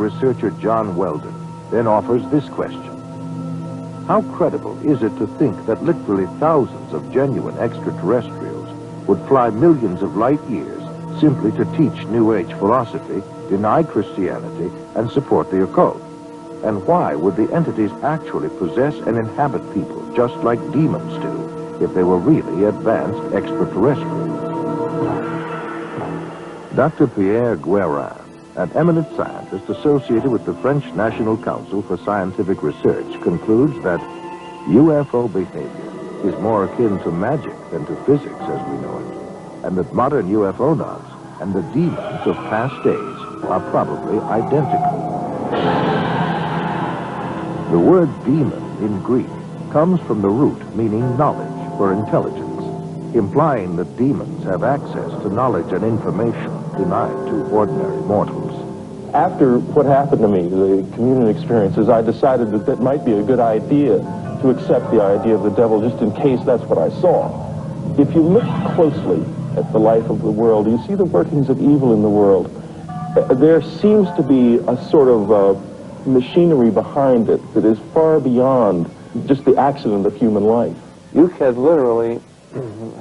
researcher John Weldon then offers this question. How credible is it to think that literally thousands of genuine extraterrestrials would fly millions of light years simply to teach New Age philosophy, deny Christianity, and support the occult? And why would the entities actually possess and inhabit people just like demons do if they were really advanced extraterrestrials? Dr. Pierre Guérin, an eminent scientist associated with the French National Council for Scientific Research, concludes that UFO behavior is more akin to magic than to physics as we know it, and that modern UFOnauts and the demons of past days are probably identical. The word demon in Greek comes from the root meaning knowledge or intelligence, implying that demons have access to knowledge and information denied to ordinary mortals. After what happened to me, the communion experiences, I decided that that might be a good idea to accept the idea of the devil just in case that's what I saw. If you look closely at the life of the world, you see the workings of evil in the world. There seems to be a sort of machinery behind it that is far beyond just the accident of human life. You can literally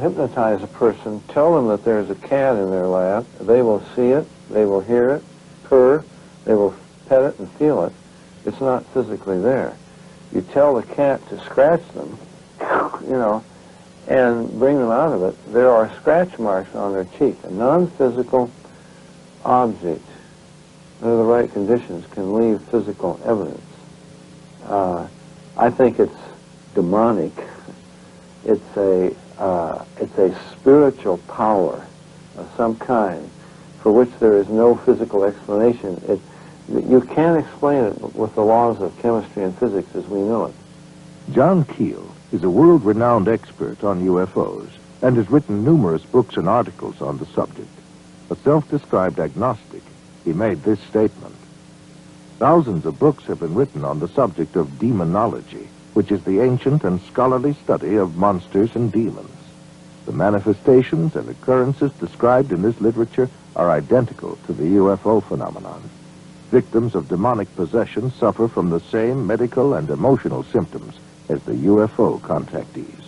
hypnotize a person, tell them that there's a cat in their lap, they will see it, they will hear it, purr, they will pet it and feel it. It's not physically there. You tell the cat to scratch them, you know, and bring them out of it. There are scratch marks on their cheek. A non-physical object, under the right conditions, can leave physical evidence. I think it's demonic. It's a spiritual power of some kind for which there is no physical explanation. You can't explain it with the laws of chemistry and physics as we know it. John Keel is a world-renowned expert on UFOs and has written numerous books and articles on the subject. A self-described agnostic, he made this statement. Thousands of books have been written on the subject of demonology, which is the ancient and scholarly study of monsters and demons. The manifestations and occurrences described in this literature are identical to the UFO phenomenon. Victims of demonic possession suffer from the same medical and emotional symptoms as the UFO contactees.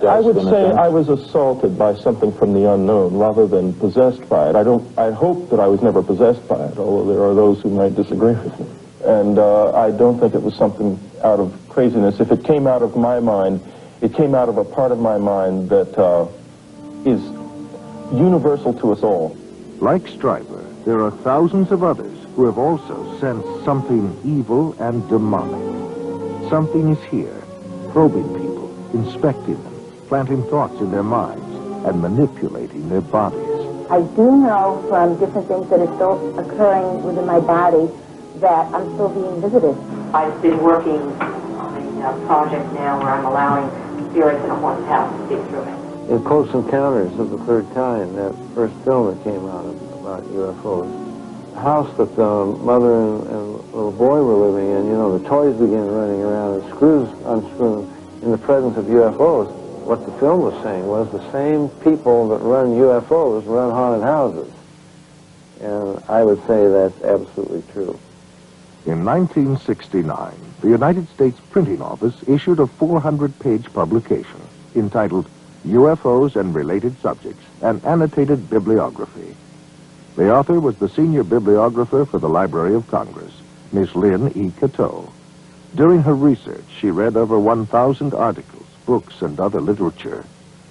I would say I was assaulted by something from the unknown rather than possessed by it. I hope that I was never possessed by it, although there are those who might disagree with me. And I don't think it was something out of craziness. If it came out of my mind, it came out of a part of my mind that is universal to us all. Like Stryper, there are thousands of others who have also sensed something evil and demonic. Something is here, probing people, inspecting them, planting thoughts in their minds, and manipulating their bodies. I do know from different things that are still occurring within my body that I'm still being visited. I've been working on a project now where I'm allowing spirits in a haunted house to speak through me. In Close Encounters of the Third Kind, that first film that came out about UFOs, the house that the mother and little boy were living in, you know, the toys began running around and screws unscrewed in the presence of UFOs. What the film was saying was the same people that run UFOs run haunted houses. And I would say that's absolutely true. In 1969, the United States Printing Office issued a 400-page publication entitled UFOs and Related Subjects, an Annotated Bibliography. The author was the senior bibliographer for the Library of Congress, Miss Lynn E. Cateau. During her research, she read over 1,000 articles, books, and other literature.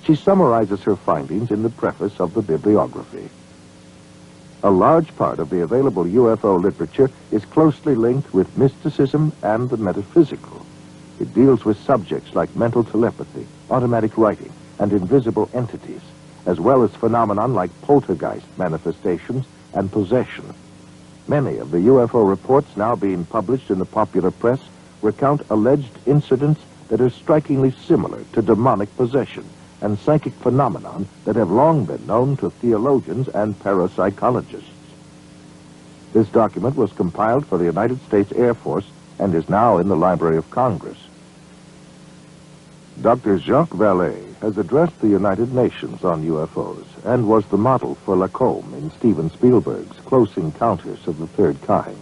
She summarizes her findings in the preface of the bibliography. A large part of the available UFO literature is closely linked with mysticism and the metaphysical. It deals with subjects like mental telepathy, automatic writing, and invisible entities, as well as phenomenon like poltergeist manifestations and possession. Many of the UFO reports now being published in the popular press recount alleged incidents that are strikingly similar to demonic possession and psychic phenomenon that have long been known to theologians and parapsychologists. This document was compiled for the United States Air Force and is now in the Library of Congress. Dr. Jacques Vallée has addressed the United Nations on UFOs and was the model for Lacombe in Steven Spielberg's Close Encounters of the Third Kind.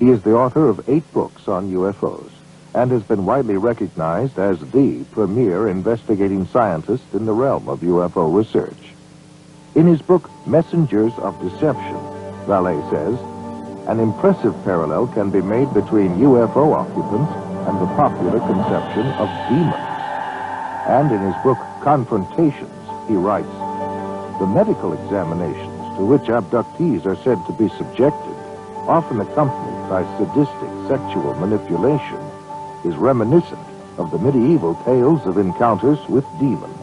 He is the author of 8 books on UFOs and has been widely recognized as the premier investigating scientist in the realm of UFO research. In his book, Messengers of Deception, Vallée says, an impressive parallel can be made between UFO occupants and the popular conception of demons. And in his book, Confrontations, he writes, the medical examinations to which abductees are said to be subjected, often accompanied by sadistic sexual manipulation, is reminiscent of the medieval tales of encounters with demons.